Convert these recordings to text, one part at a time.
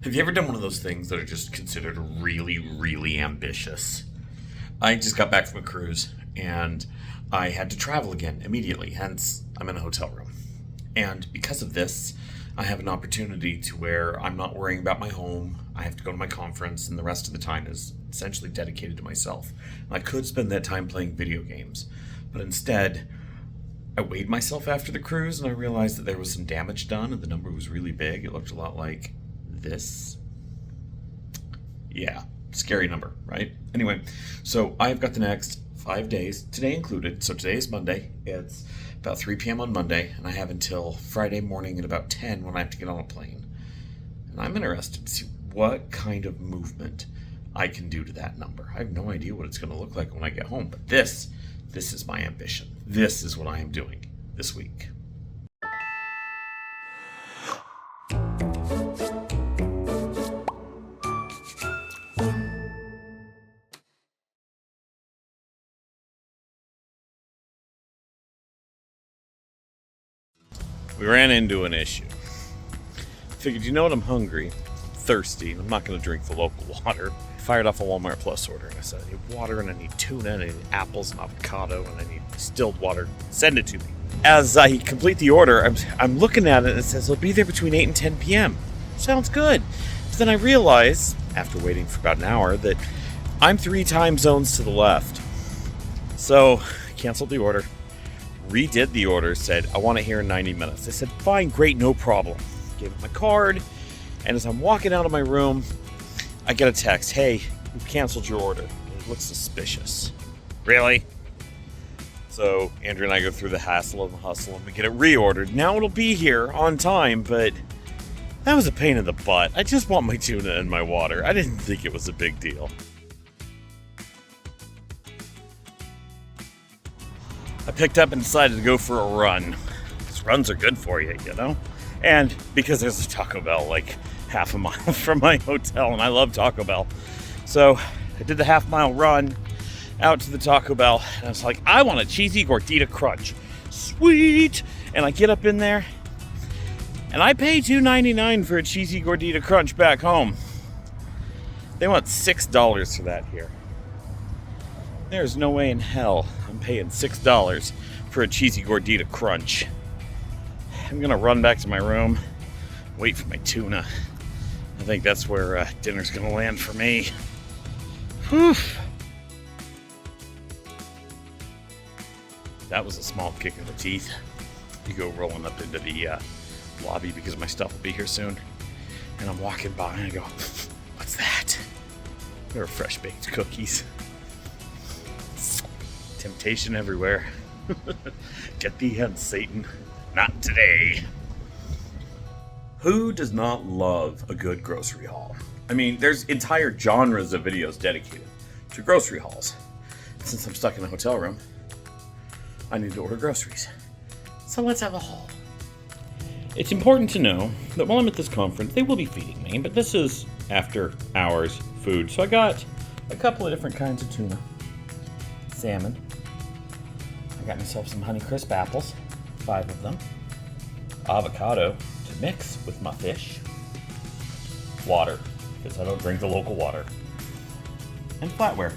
Have you ever done one of those things that are just considered really, really ambitious? I just got back from a cruise and I had to travel again immediately, hence I'm in a hotel room. And because of this, I have an opportunity to where I'm not worrying about my home. I have to go to my conference and the rest of the time is essentially dedicated to myself. I could spend that time playing video games, but instead, I weighed myself after the cruise and I realized that there was some damage done and the number was really big. It looked a lot like this. Yeah, scary number, right? Anyway, so I've got the next 5 days, today included. So today is Monday. It's about 3 p.m. on Monday, and I have until Friday morning at about 10 when I have to get on a plane. And I'm interested to see what kind of movement I can do to that number. I have no idea what it's going to look like when I get home, but this is my ambition. This is what I am doing this week. We ran into an issue. Figured, you know what, I'm hungry, thirsty, and I'm not going to drink the local water. Fired off a Walmart Plus order, and I said, I need water, and I need tuna, and I need apples and avocado, and I need distilled water. Send it to me. As I complete the order, I'm looking at it, and it says it'll be there between 8 and 10 p.m. Sounds good. But then I realize, after waiting for about an hour, that I'm 3 time zones to the left. So, I canceled the order. Redid the order, said, I want it here in 90 minutes. I said, fine, great, no problem. Gave it my card, and as I'm walking out of my room, I get a text, hey, we canceled your order. It looks suspicious. Really? So Andrea and I go through the hassle and the hustle, and we get it reordered. Now it'll be here on time, but that was a pain in the butt. I just want my tuna and my water. I didn't think it was a big deal. I picked up and decided to go for a run. These runs are good for you, you know? And because there's a Taco Bell like half a mile from my hotel, and I love Taco Bell. So I did the half-mile run out to the Taco Bell, and I was like, I want a cheesy gordita crunch. Sweet! And I get up in there, and I pay $2.99 for a cheesy gordita crunch back home. They want $6 for that here. There's no way in hell I'm paying $6 for a cheesy gordita crunch. I'm gonna run back to my room, wait for my tuna. I think that's where dinner's gonna land for me. Whew. That was a small kick in the teeth. You go rolling up into the lobby because my stuff will be here soon. And I'm walking by and I go, what's that? There are fresh baked cookies. Temptation everywhere. Get thee hence, Satan. Not today. Who does not love a good grocery haul? I mean, there's entire genres of videos dedicated to grocery hauls. Since I'm stuck in a hotel room, I need to order groceries. So let's have a haul. It's important to know that while I'm at this conference, they will be feeding me, but this is after hours food. So I got a couple of different kinds of tuna. Salmon. I got myself some Honeycrisp apples, 5 of them. Avocado to mix with my fish. Water, because I don't drink the local water. And flatware.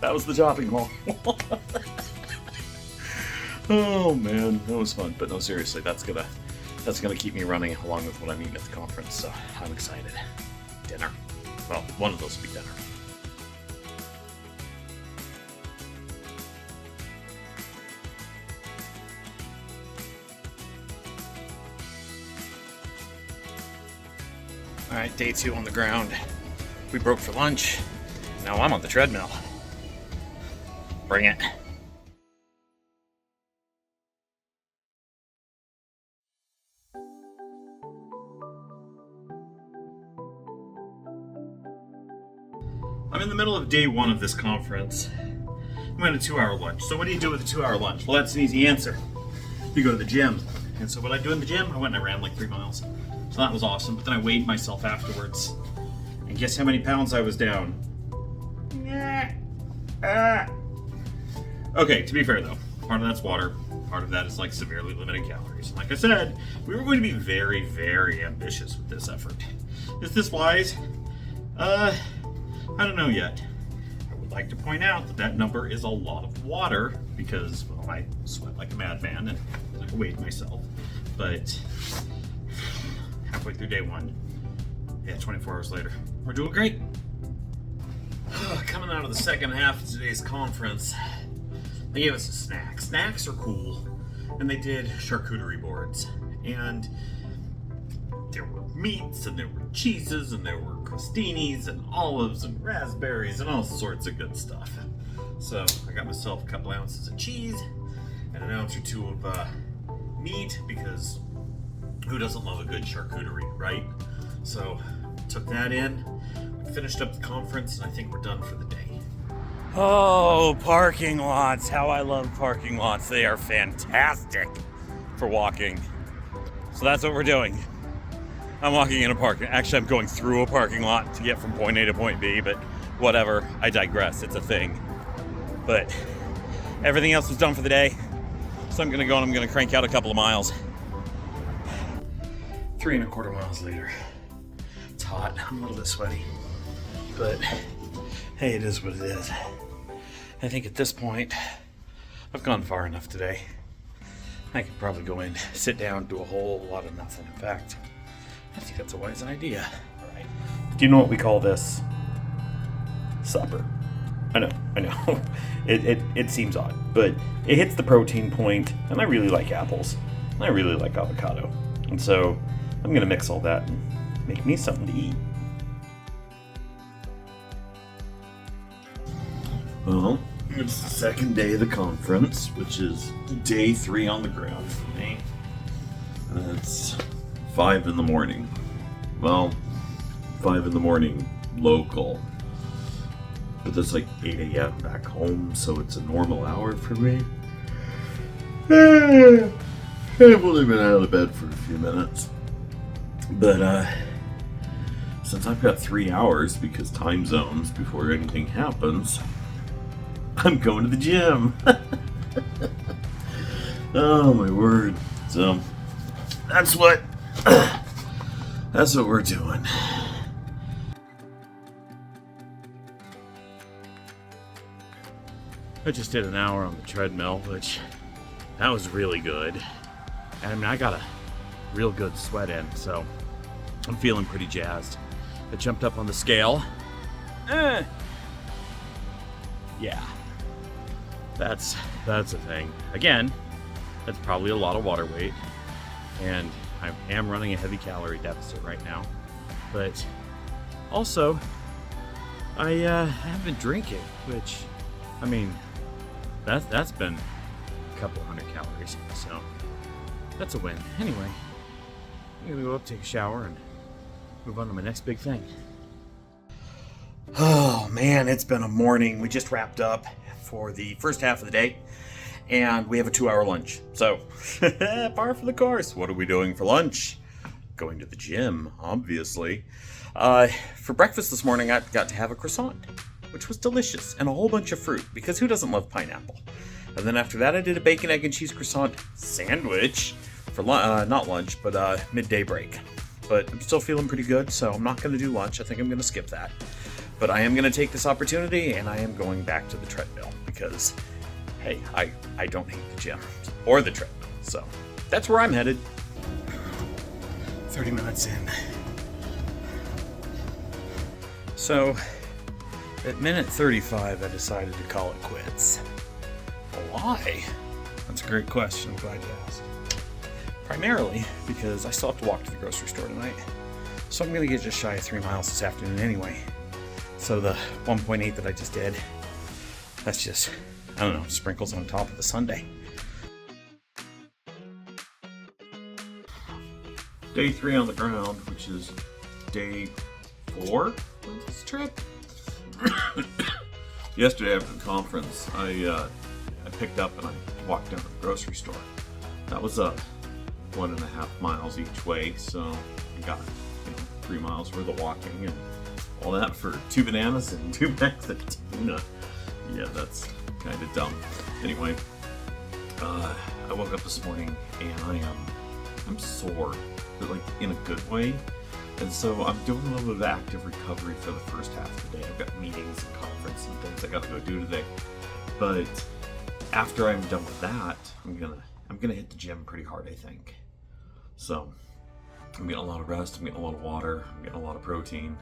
That was the shopping haul. Oh man, that was fun. But no, seriously, that's gonna keep me running along with what I'm eating at the conference, so I'm excited. Dinner. Well, one of those will be dinner. Alright, day 2 on the ground. We broke for lunch. Now I'm on the treadmill. Bring it. I'm in the middle of day 1 of this conference. I'm at a 2-hour lunch. So what do you do with a 2-hour lunch? Well, that's an easy answer. You go to the gym. And so what I do in the gym, I went and I ran like 3 miles. So that was awesome. But then I weighed myself afterwards. And guess how many pounds I was down? Okay, to be fair though, part of that's water, part of that is like severely limiting calories. Like I said, we were going to be very, very ambitious with this effort. Is this wise? I don't know yet. I would like to point out that that number is a lot of water because, well, I sweat like a madman and I weighed myself. But halfway through day one, yeah, 24 hours later, we're doing great. Coming out of the second half of today's conference, they gave us a snack. Snacks are cool, and they did charcuterie boards. And there were meats, and there were cheeses, and there were crostinis, and olives, and raspberries, and all sorts of good stuff. So I got myself a couple ounces of cheese, and an ounce or two of meat, because who doesn't love a good charcuterie, right? So took that in, finished up the conference, and I think we're done for the day. Oh, parking lots. How I love parking lots. They are fantastic for walking. So that's what we're doing. I'm walking in a parking. Actually, I'm going through a parking lot to get from point A to point B, but whatever. I digress. It's a thing. But everything else was done for the day. So I'm going to go and I'm going to crank out a couple of miles. 3.25 miles later. It's hot. I'm a little bit sweaty. But hey, it is what it is. I think at this point, I've gone far enough today. I could probably go in, sit down, do a whole lot of nothing. In fact, I think that's a wise idea. All right. Do you know what we call this? Supper. I know. It seems odd, but it hits the protein point, and I really like apples. And I really like avocado. And so I'm gonna mix all that and make me something to eat. Well, it's the second day of the conference, which is day 3 on the ground for me. And it's 5 in the morning. Well, 5 in the morning local. But that's like 8 a.m. back home, so it's a normal hour for me. I've only been out of bed for a few minutes. But, since I've got 3 hours, because time zones before anything happens, I'm going to the gym. Oh my word. So that's what we're doing. I just did an hour on the treadmill, which that was really good. And I mean, I got a real good sweat in, so I'm feeling pretty jazzed. I jumped up on the scale. Yeah. That's a thing. Again, that's probably a lot of water weight, and I am running a heavy calorie deficit right now. But also, I have been drinking, which, I mean, that's been a couple hundred calories, so that's a win. Anyway, I'm gonna go up, take a shower, and move on to my next big thing. Oh man, it's been a morning. We just wrapped up for the first half of the day, and we have a 2-hour lunch. So, par for the course. What are we doing for lunch? Going to the gym, obviously. For breakfast this morning, I got to have a croissant, which was delicious, and a whole bunch of fruit, because who doesn't love pineapple? And then after that, I did a bacon, egg, and cheese croissant sandwich for not lunch, but midday break. But I'm still feeling pretty good, so I'm not going to do lunch. I think I'm going to skip that. But I am going to take this opportunity, and I am going back to the treadmill because, hey, I don't hate the gym or the treadmill. So that's where I'm headed. 30 minutes in. So at minute 35, I decided to call it quits. Why? That's a great question. I'm glad you asked. Primarily because I still have to walk to the grocery store tonight. So I'm going to get just shy of 3 miles this afternoon anyway. So the 1.8 that I just did, that's just, I don't know, sprinkles on top of the sundae. Day 3 on the ground, which is day 4 of this trip. Yesterday after the conference, I picked up and I walked down to the grocery store. That was 1.5 miles each way, so I got 3 miles worth of walking and all that for 2 bananas and 2 bags of tuna. Yeah, that's kind of dumb. Anyway, I woke up this morning and I'm sore, but like in a good way. And so I'm doing a little bit of active recovery for the first half of the day. I've got meetings and conference and things I gotta go do today. But after I'm done with that, I'm gonna hit the gym pretty hard, I think. So I'm getting a lot of rest, I'm getting a lot of water, I'm getting a lot of protein,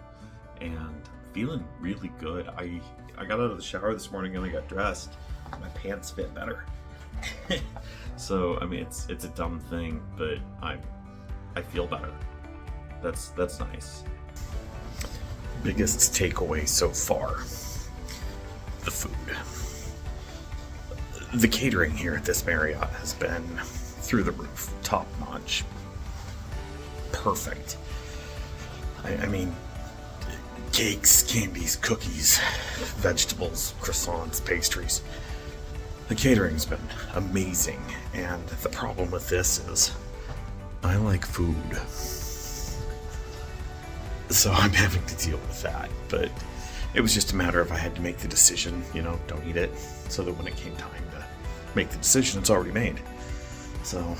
and I'm feeling really good. I got out of the shower this morning and I got dressed. My pants fit better. So I mean it's a dumb thing, but I feel better. That's nice. Biggest takeaway so far: the food. The catering here at this Marriott has been through the roof, top notch, perfect. I mean, cakes, candies, cookies, vegetables, croissants, pastries. The catering's been amazing, and the problem with this is I like food. So I'm having to deal with that, but it was just a matter of I had to make the decision, don't eat it, so that when it came time to make the decision, it's already made. So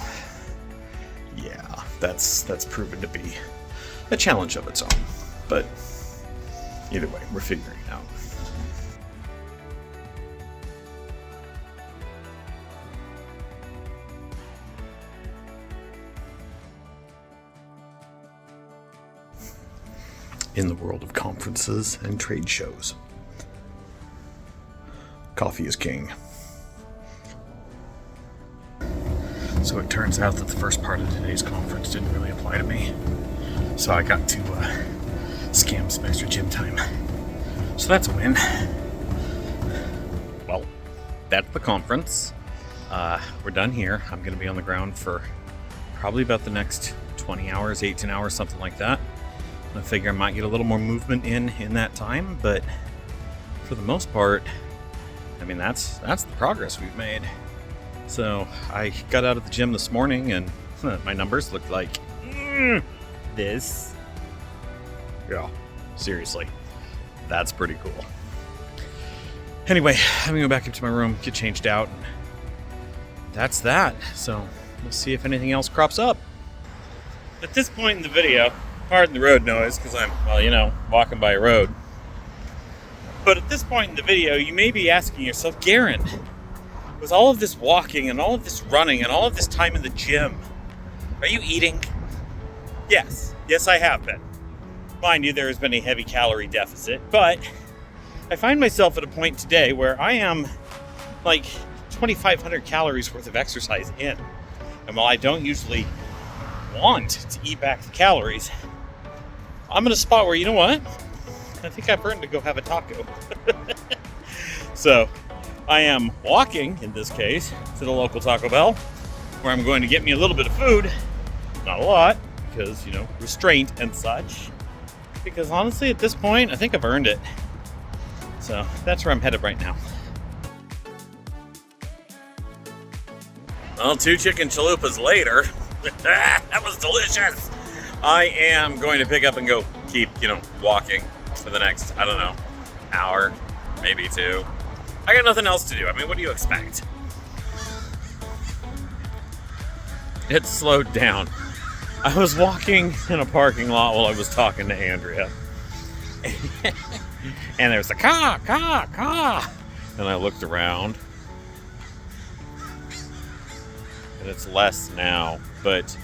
yeah, that's proven to be a challenge of its own, but either way, we're figuring it out. In the world of conferences and trade shows, coffee is king. So it turns out that the first part of today's conference didn't really apply to me. So I got to scam some extra gym time. So that's a win. Well, that's the conference. We're done here. I'm going to be on the ground for probably about the next 20 hours, 18 hours, something like that. I figure I might get a little more movement in that time, but for the most part, I mean, that's the progress we've made. So I got out of the gym this morning and my numbers looked like this. Yeah, seriously, that's pretty cool. Anyway, I'm gonna go back up to my room, get changed out, and that's that. So we'll see if anything else crops up. At this point in the video, pardon the road noise, because I'm, walking by a road. But at this point in the video, you may be asking yourself, Garen, with all of this walking and all of this running and all of this time in the gym, are you eating? Yes, I have been. Mind you, there has been a heavy calorie deficit, but I find myself at a point today where I am like 2,500 calories worth of exercise in. And while I don't usually want to eat back the calories, I'm in a spot where, you know what? I think I've earned to go have a taco. So I am walking, in this case, to the local Taco Bell, where I'm going to get me a little bit of food. Not a lot, because, restraint and such. Because honestly, at this point, I think I've earned it. So that's where I'm headed right now. Well, 2 chicken chalupas later. That was delicious. I am going to pick up and go keep, walking for the next, hour, maybe 2. I got nothing else to do. I mean, what do you expect? It slowed down. I was walking in a parking lot while I was talking to Andrea. And there was a car. And I looked around. And it's less now, but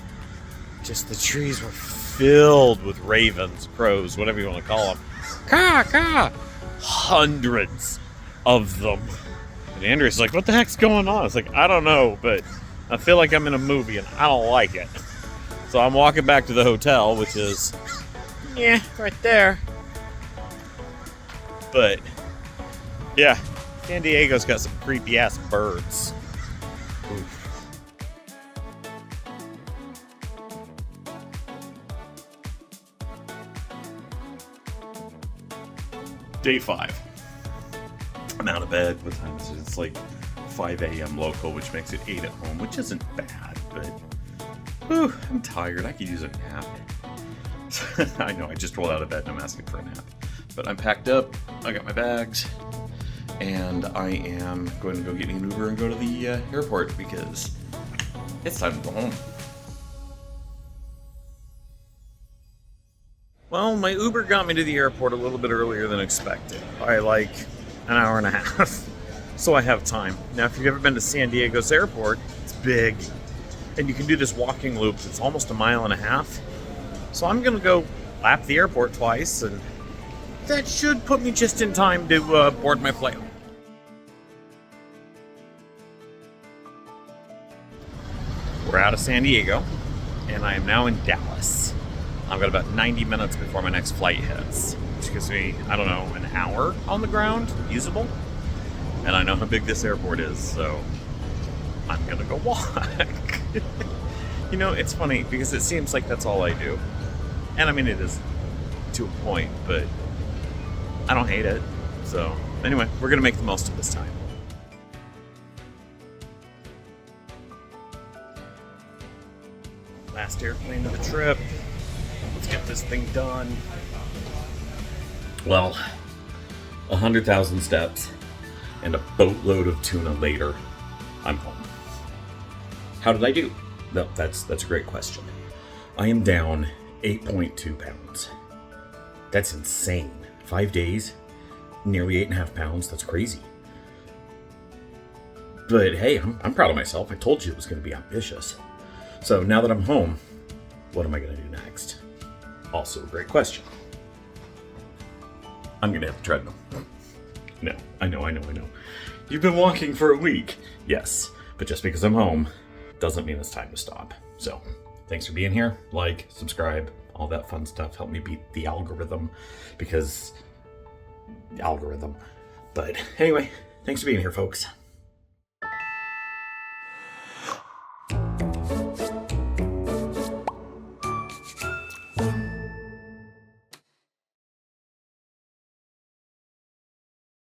just the trees were filled with ravens, crows, whatever you want to call them. Caw. Hundreds of them. And Andrea's like, what the heck's going on? I was like, I don't know, but I feel like I'm in a movie and I don't like it. So I'm walking back to the hotel, which is, right there. But, yeah, San Diego's got some creepy-ass birds. Oof. Day 5. I'm out of bed. What time is it? It's like 5 a.m. local, which makes it 8 at home, which isn't bad, but I'm tired. I could use a nap. I know, I just rolled out of bed and I'm asking for a nap. But I'm packed up. I got my bags. and I am going to go get me an Uber and go to the airport because it's time to go home. Well, my Uber got me to the airport a little bit earlier than expected, by like an hour and a half. So I have time. Now, if you've ever been to San Diego's airport, it's big. And you can do this walking loop that's almost a mile and a half. So I'm going to go lap the airport twice, and that should put me just in time to board my flight. We're out of San Diego, and I am now in Dallas. I've got about 90 minutes before my next flight hits, which gives me, I don't know, an hour on the ground, usable. And I know how big this airport is, so I'm gonna go walk. You know, it's funny because it seems like that's all I do. And I mean, it is to a point, but I don't hate it. So anyway, we're gonna make the most of this time. Last airplane of the trip. Let's get this thing done. Well, 100,000 steps and a boatload of tuna later, I'm home. How did I do? No, that's a great question. I am down 8.2 pounds. That's insane. 5 days, nearly 8.5 pounds. That's crazy. But hey, I'm proud of myself. I told you it was going to be ambitious. So now that I'm home, what am I going to do next? Also a great question. I'm going to hit the treadmill. No, I know. You've been walking for a week. Yes, but just because I'm home doesn't mean it's time to stop. So, thanks for being here. Like, subscribe, all that fun stuff. Help me beat the algorithm because... algorithm. But anyway, thanks for being here, folks.